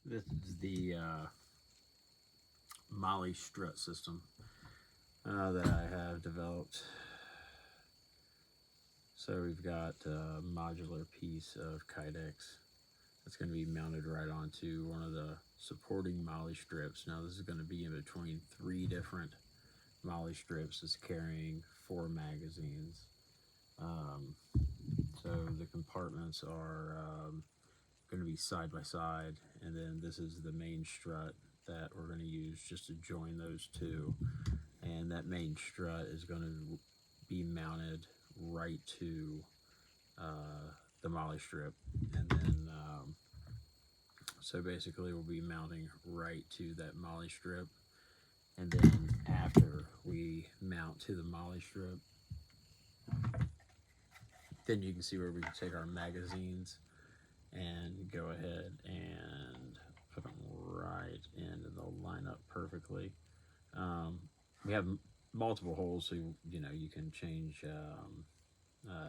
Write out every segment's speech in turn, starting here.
This is the Molle strut system that I have developed. So we've got a modular piece of Kydex that's going to be mounted right onto one of the supporting Molle strips. Now this is going to be in between three different Molle strips. It's carrying 4 magazines. Um, so the compartments are going to be side by side, and then this is the main strut that we're going to use just to join those two. And that main strut is going to be mounted right to the Molle strip, and then so basically we'll be mounting right to that Molle strip, and then after we mount to the Molle strip, then you can see where we can take our magazines and go ahead and put them right in, and they'll line up perfectly. We have multiple holes, so you know you can change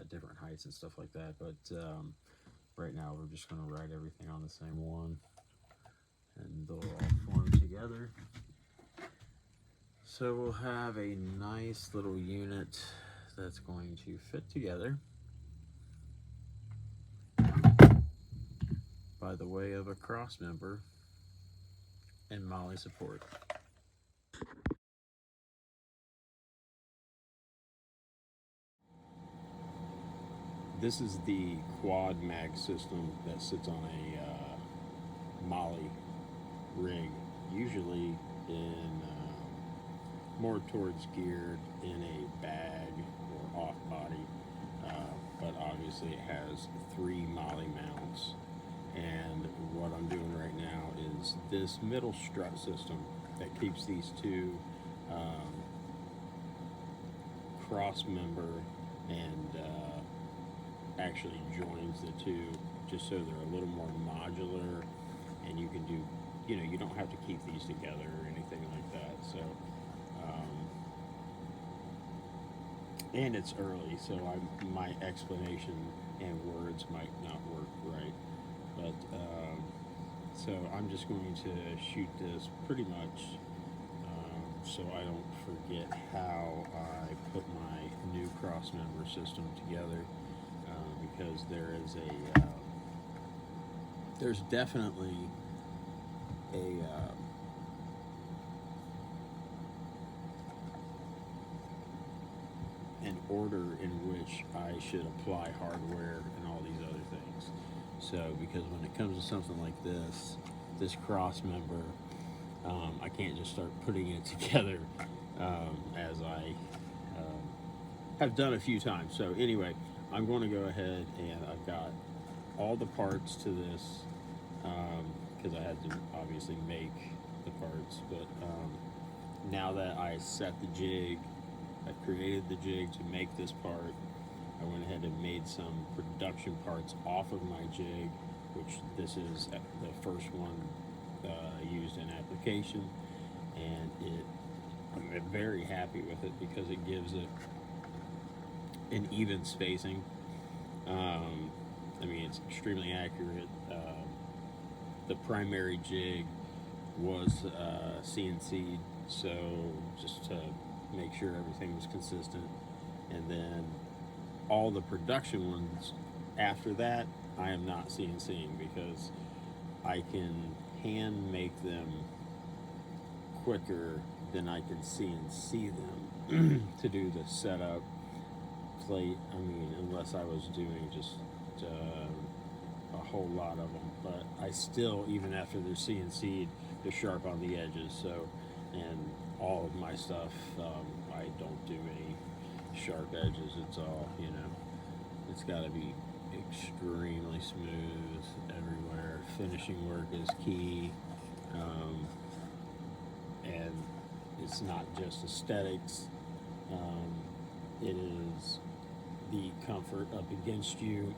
different heights and stuff like that. But right now we're just going to write everything on the same one, and they'll all form together. So we'll have a nice little unit that's going to fit together by the way of a cross member and Molle support. This is the quad mag system that sits on a Molle rig, usually in more towards geared in a bag or off body, but obviously it has 3 Molle mounts. And what I'm doing right now is this middle strut system that keeps these two cross member and actually joins the two, just so they're a little more modular, and you can do, you know, you don't have to keep these together or anything like that. So and it's early, so my explanation and words might not work right, but so I'm just going to shoot this pretty much so I don't forget how I put my new cross member system together, because there's definitely a an order in which I should apply hardware and all these other things. So because when it comes to something like this cross member, I can't just start putting it together as I have done a few times. So anyway, I'm going to go ahead, and I've got all the parts to this, because I had to obviously make the parts. But now that I set the jig, I created the jig to make this part, I went ahead and made some production parts off of my jig, which this is the first one used in application, and I'm very happy with it because it gives it an even spacing. I mean, it's extremely accurate. The primary jig was CNC'd, so just to make sure everything was consistent, and then all the production ones after that I am not CNCing, because I can hand make them quicker than I can CNC them to do the setup plate. I mean, unless I was doing just a whole lot of them, but I still, even after they're CNC'd, they're sharp on the edges. So, and all of my stuff, I don't do any sharp edges. It's all, you know, it's got to be extremely smooth everywhere. Finishing work is key, and it's not just aesthetics. It is the comfort up against you.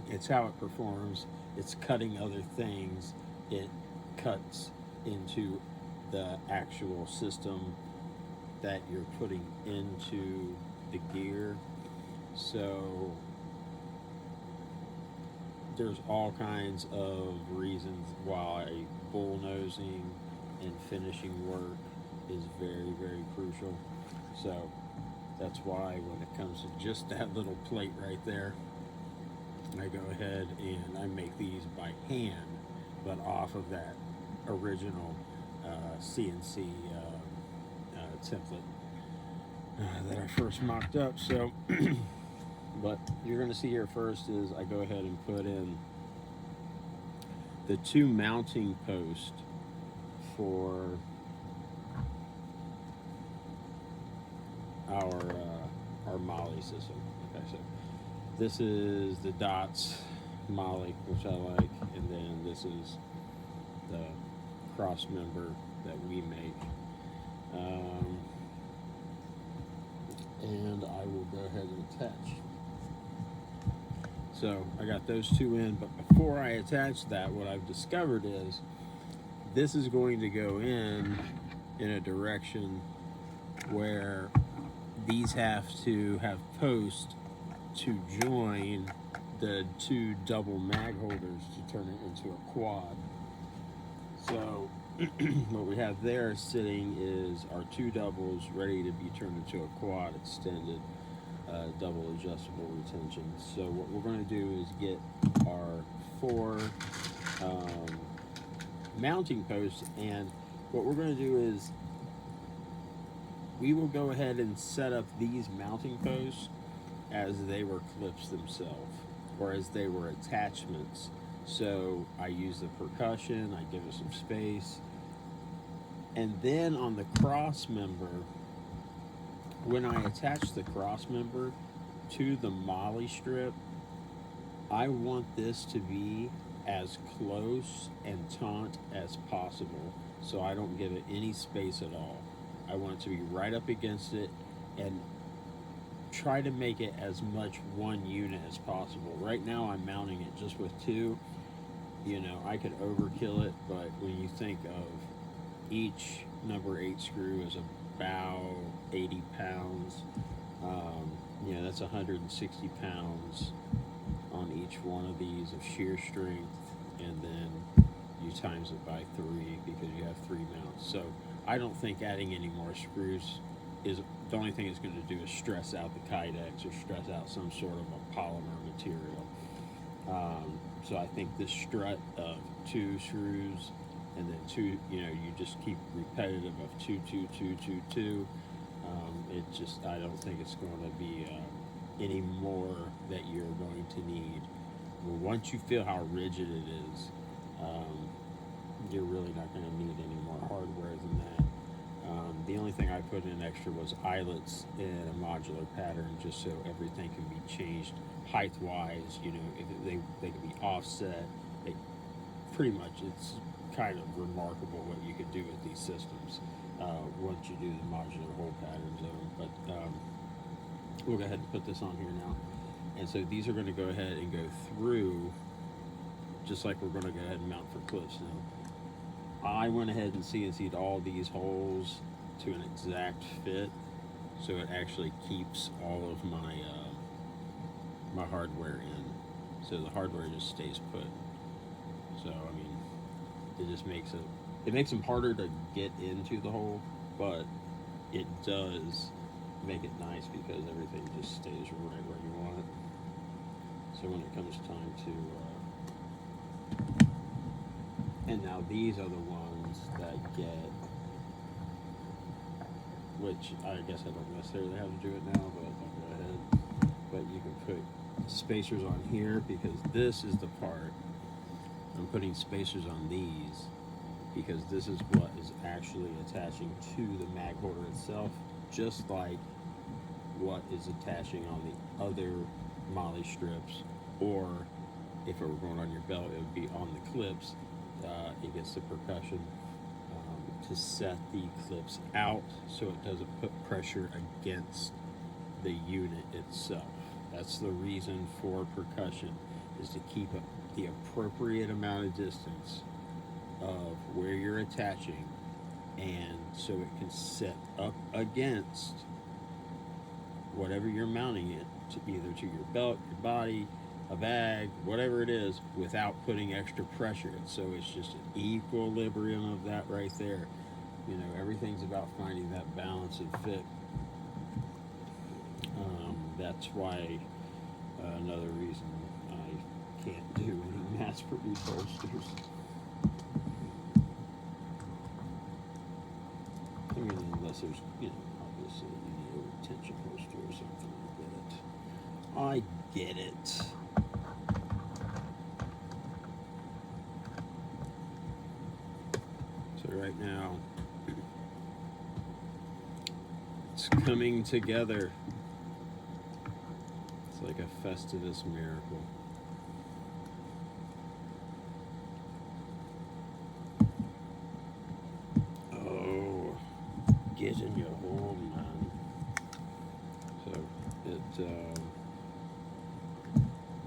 It's how it performs. It's cutting other things. It cuts into the actual system that you're putting into the gear. So there's all kinds of reasons why bullnosing and finishing work is very, very crucial. So that's why when it comes to just that little plate right there, I go ahead and I make these by hand, but off of that original CNC template that I first mocked up. So, but you're going to see here first is I go ahead and put in the two mounting posts for our Molle system. Okay, so this is the dots Molle, which I like, and then this is the cross member that we make. And I will go ahead and attach. So I got those two in, but before I attach that, what I've discovered is this is going to go in a direction where these have to have posts to join the two double mag holders to turn it into a quad. So what we have there sitting is our two doubles ready to be turned into a quad extended double adjustable retention. So what we're going to do is get our four mounting posts, and what we're going to do is we will go ahead and set up these mounting posts as they were clips themselves, or as they were attachments. So I use the percussion, I give it some space, and then on the cross member, when I attach the cross member to the Molle strip, I want this to be as close and taut as possible, so I don't give it any space at all. I want it to be right up against it and try to make it as much one unit as possible. Right now I'm mounting it just with two. You know, I could overkill it, but when you think of each number 8 screw is about 80 pounds, you know, that's 160 pounds on each one of these of shear strength, and then you times it by 3 because you have 3 mounts. So I don't think adding any more screws is the only thing it's going to do is stress out the kydex or stress out some sort of a polymer material. So I think this strut of 2 screws and then 2, you know, you just keep repetitive of 2, 2, 2, 2, 2. It just, I don't think it's going to be any more that you're going to need. Well, once you feel how rigid it is, you're really not going to need any more hardware than that. The only thing I put in extra was eyelets in a modular pattern, just so everything can be changed height-wise. You know, if they can be offset. Pretty much, it's kind of remarkable what you could do with these systems once you do the modular hole patterns of them. But we'll go ahead and put this on here now. And so these are going to go ahead and go through, just like we're going to go ahead and mount for clips now. I went ahead and CNC'd all these holes to an exact fit, so it actually keeps all of my my hardware in. So the hardware just stays put. So I mean, it just makes them harder to get into the hole, but it does make it nice because everything just stays right where you want it. So when it comes time to and now these are the ones that get, which I guess I don't necessarily have to do it now, but I'll go ahead. But you can put spacers on here because this is the part. I'm putting spacers on these because this is what is actually attaching to the mag holder itself, just like what is attaching on the other Molle strips, or if it were going on your belt, it would be on the clips. It gets the percussion to set the clips out so it doesn't put pressure against the unit itself. That's the reason for percussion, is to keep the appropriate amount of distance of where you're attaching, and so it can set up against whatever you're mounting it to, either to your belt, your body, a bag, whatever it is, without putting extra pressure. So it's just an equilibrium of that right there. You know, everything's about finding that balance and fit. That's why another reason I can't do any mass-produced holsters. I mean, unless there's, you know, obviously you need a retention holster or something. I get it. So right now, it's coming together. It's like a Festivus miracle. Oh, get in your hole, man. So it,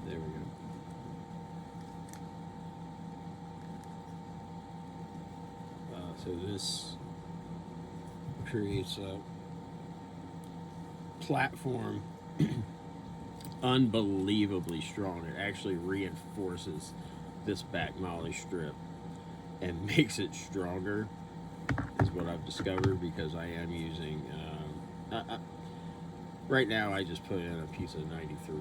there we go. So this creates a platform unbelievably strong. It actually reinforces this back Molle strip and makes it stronger, is what I've discovered, because I am using right now I just put in a piece of 93,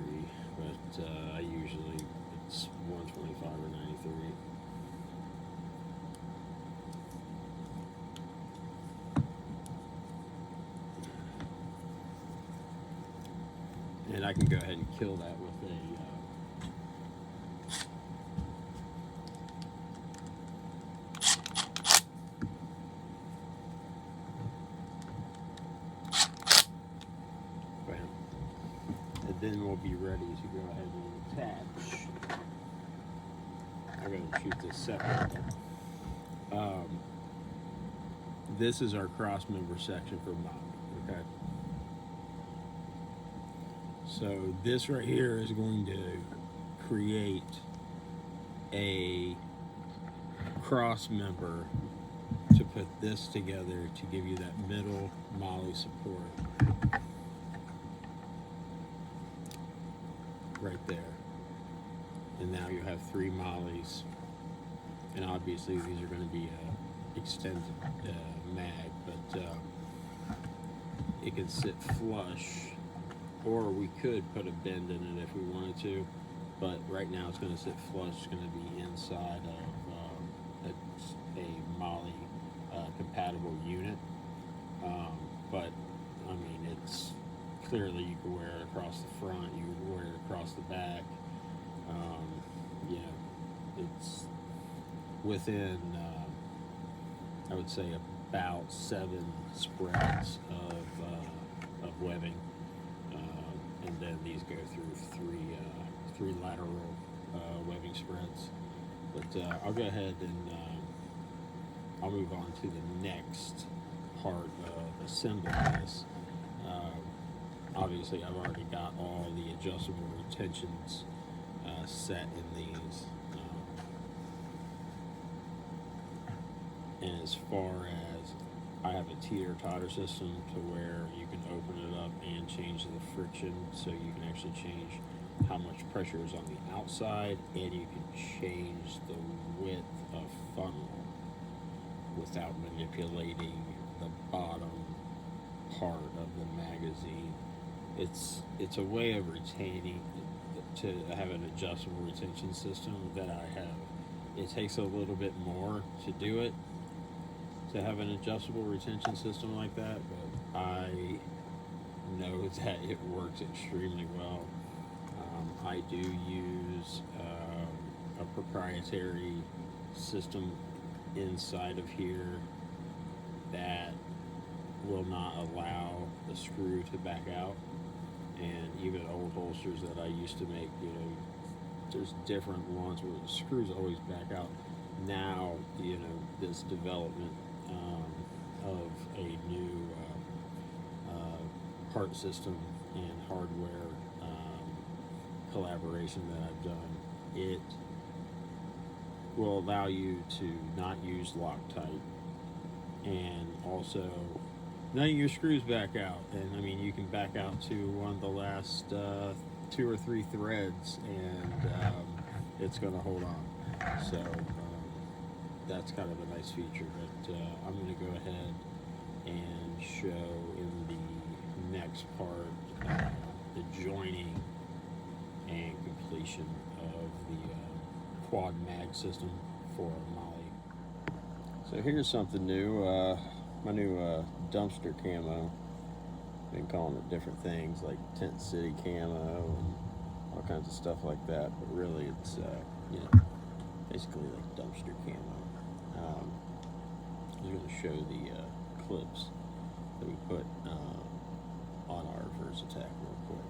but I usually, it's 125 or 93. And I can go ahead and kill that with a bam. And then we'll be ready to go ahead and attach. I'm going to shoot this separate. This is our cross member section for Molle, okay? So this right here is going to create a cross member to put this together to give you that middle Molle support right there. And now you have 3 Molles, and obviously these are going to be extended mag, but it can sit flush, or we could put a bend in it if we wanted to, but right now it's going to sit flush. It's going to be inside of a Molle compatible unit, but I mean, it's clearly you can wear it across the front, you can wear it across the back. You know, it's within I would say about 7 spreads of webbing, and then these go through 3 lateral webbing spreads. But I'll go ahead and I'll move on to the next part of assembling this. Obviously, I've already got all the adjustable retentions set in these. And as far as, I have a teeter-totter system to where you can open it up and change the friction, so you can actually change how much pressure is on the outside, and you can change the width of funnel without manipulating the bottom part of the magazine. It's a way of retaining, to have an adjustable retention system that I have. It takes a little bit more to do it, to have an adjustable retention system like that, but I know that it works extremely well. I do use a proprietary system inside of here that will not allow the screw to back out. And even old holsters that I used to make, you know, there's different ones where the screws always back out. Now, you know, this development of a new part system and hardware collaboration that I've done, it will allow you to not use Loctite, and also none of your screws back out. And I mean, you can back out to one of the last 2 or 3 threads, and it's going to hold on. So that's kind of a nice feature. But I'm going to go ahead and show in the next part the joining and completion of the quad mag system for Molle. So here's something new. My new dumpster camo. Been calling it different things like Tent City camo and all kinds of stuff like that, but really it's basically like dumpster camo. I'm going to show the clips that we put on our VersaTac real quick,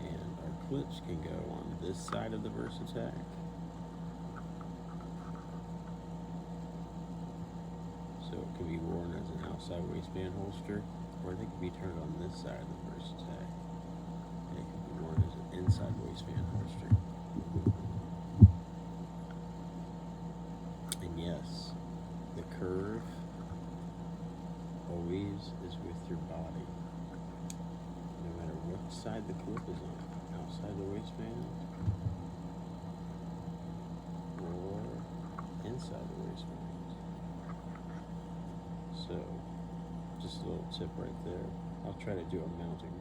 and our clips can go on this side of the VersaTac. So it can be worn as an outside waistband holster, or they can be turned on this side of the VersaTac, and it can be worn as an inside waistband holster. And yes, the curve always is with your body. No matter what side the clip is on, outside the waistband or inside the waistband. So, just a little tip right there. I'll try to do a mounting.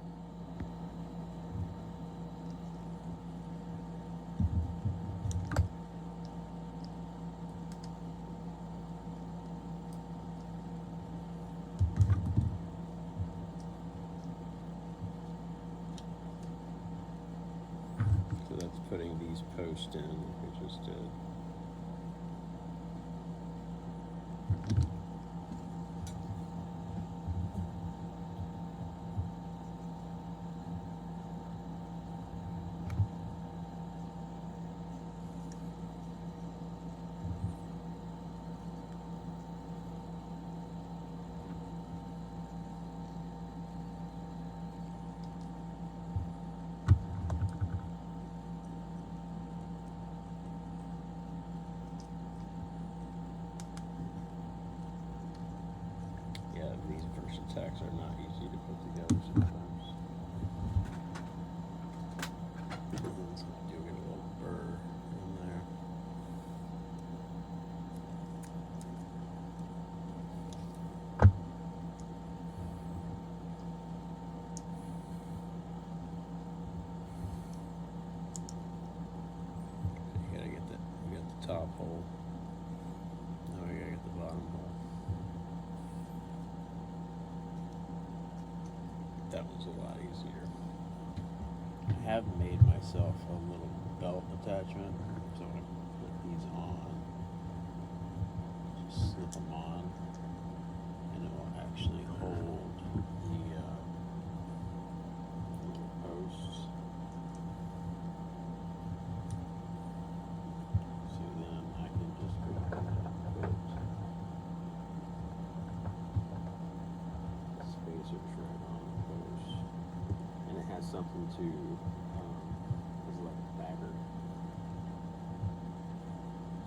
So that's putting these posts in, we just did. These VersaTacs are not easy to put together sometimes. So you'll get a little burr in there. You gotta get that. You got the top hole. Now we gotta get the bottom hole. That was a lot easier. I have made myself a little belt attachment, so I'm going to put these on, just slip them on, and it will actually hold the little posts. So then I can just go ahead and put spacers right on. And it has something to, it's like a bagger,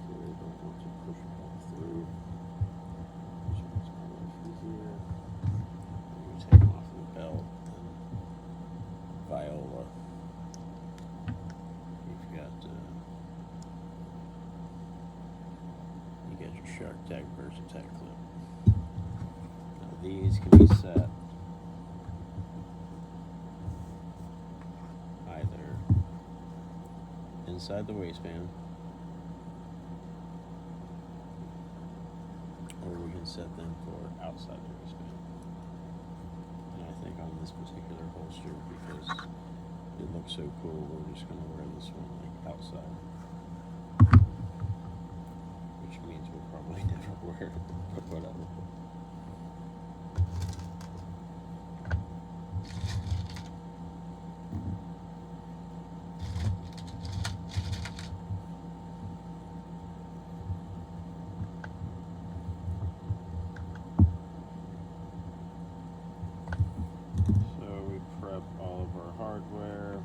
so they don't want to push it back through, which makes my life easier. And you take them off of the belt, and Viola, you've got your SharkTac VersaTac clip. Now these can be set inside the waistband, or we can set them for outside the waistband. And I think on this particular holster, because it looks so cool, we're just going to wear this one like outside, which means we'll probably never wear it, but whatever. All of our hardware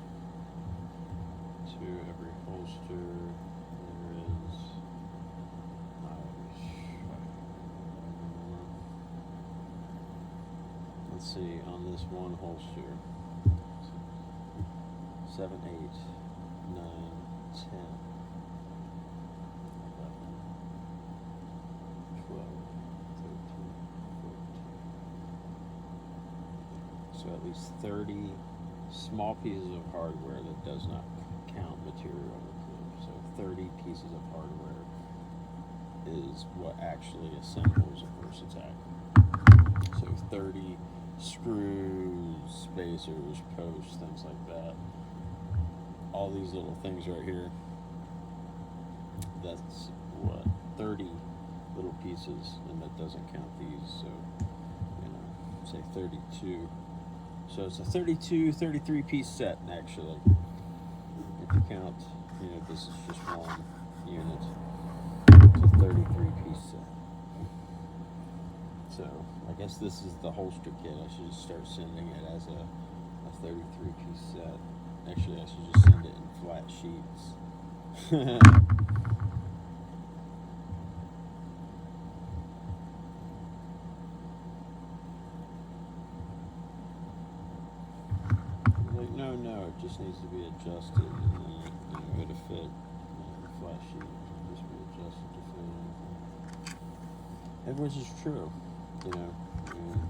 to every holster. There is let's see, on this one holster, 7, 8, 9, 10, 11, 12, 13, 14. So at least 30 small pieces of hardware that does not count material on the clip. So 30 pieces of hardware is what actually assembles a VersaTac. So 30 screws, spacers, posts, things like that. All these little things right here, that's what, 30 little pieces, and that doesn't count these, so, you know, say 32. So it's a 32, 33 piece set, actually. If you count, you know, this is just one unit. It's a 33 piece set. So I guess this is the holster kit. I should just start sending it as a 33 piece set. Actually, I should just send it in flat sheets. Like, no, it just needs to be adjusted, and then, you know, it'll fit, you know, the flat sheet. It'll just be adjusted to fit anything. And which is true, you know. I mean,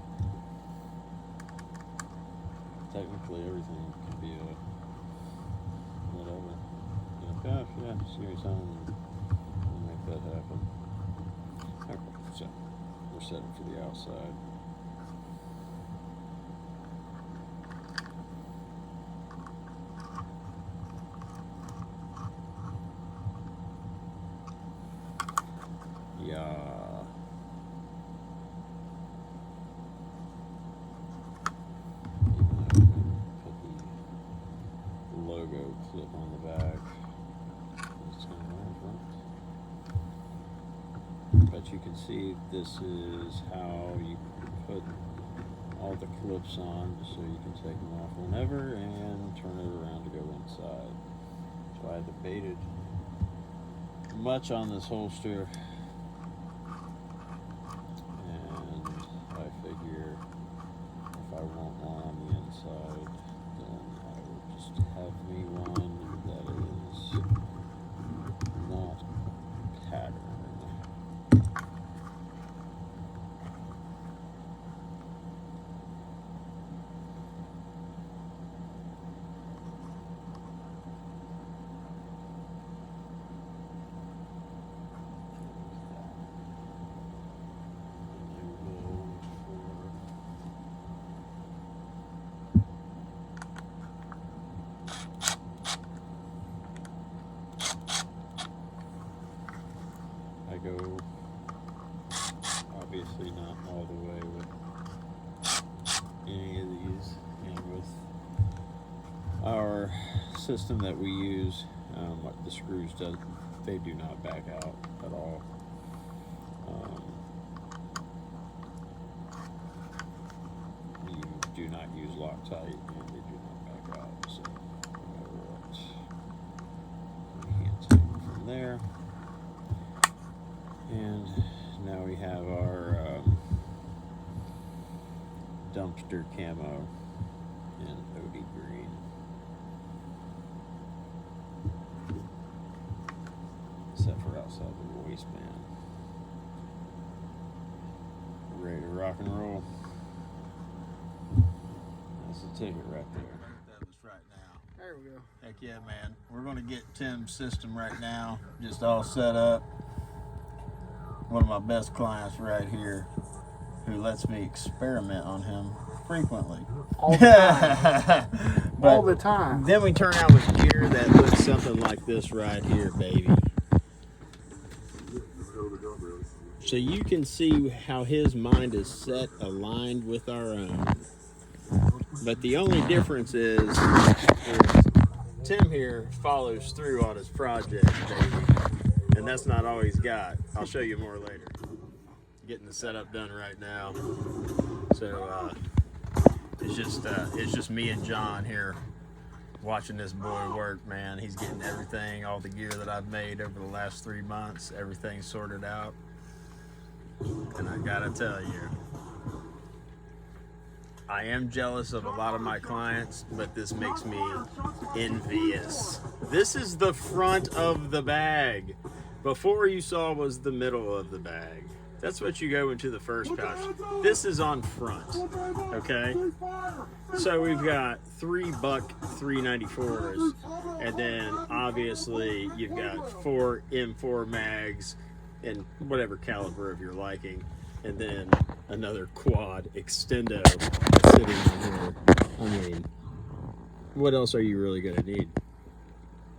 technically everything could be a whatever. You know, gosh, yeah, just give me time and make that happen. Okay, so we're set it for the outside. Yeah. Put the logo clip on the back. It's kind of right. But you can see this is how you put all the clips on, so you can take them off whenever and turn it around to go inside. So I debated much on this holster. If I want one on the inside, then I will just have me one that is not patterned. I go, obviously not all the way with any of these, and with our system that we use, what the screws they do not back out at all. You do not use Loctite, and they do not back out, so no matter what, we can't take it from there. And now we have our dumpster camo in OD green. Set for outside the waistband. Ready to rock and roll. That's the ticket right there. That was right now. There we go. Heck yeah, man. We're going to get Tim's system right now, just all set up. One of my best clients right here, who lets me experiment on him frequently. All the time. All the time. Then we turn out with gear that looks something like this right here, baby. So you can see how his mind is set, aligned with our own. But the only difference is Tim here follows through on his project, baby. And that's not all he's got. I'll show you more later. Getting the setup done right now. So it's just me and John here watching this boy work, man. He's getting everything, all the gear that I've made over the last 3 months, everything sorted out. And I gotta tell you, I am jealous of a lot of my clients, but this makes me envious. This is the front of the bag. Before you saw was the middle of the bag. That's what you go into the first pouch. This is on front, okay? So we've got 3 buck 394s, and then obviously you've got 4 M4 mags in whatever caliber of your liking, and then another quad extendo sitting in here. I mean, what else are you really gonna need?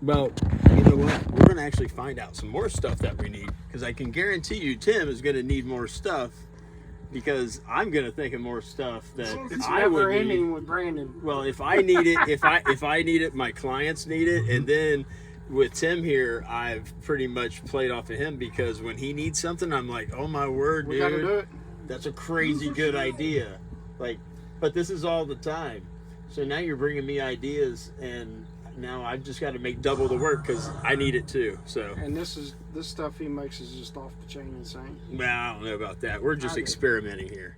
Well, you know what? We're gonna actually find out some more stuff that we need, because I can guarantee you Tim is gonna need more stuff, because I'm gonna think of more stuff that It's I never would need. ending with Brandon. Well, if I need it, if I need it, my clients need it, and then with Tim here, I've pretty much played off of him, because when he needs something, I'm like, oh my word, We dude, gotta do it. that's a crazy good idea. Like, but this is all the time. So now you're bringing me ideas, and now I've just got to make double the work because I need it too. So, And this stuff he makes is just off the chain insane. well, I don't know about that. We're just I do. experimenting here.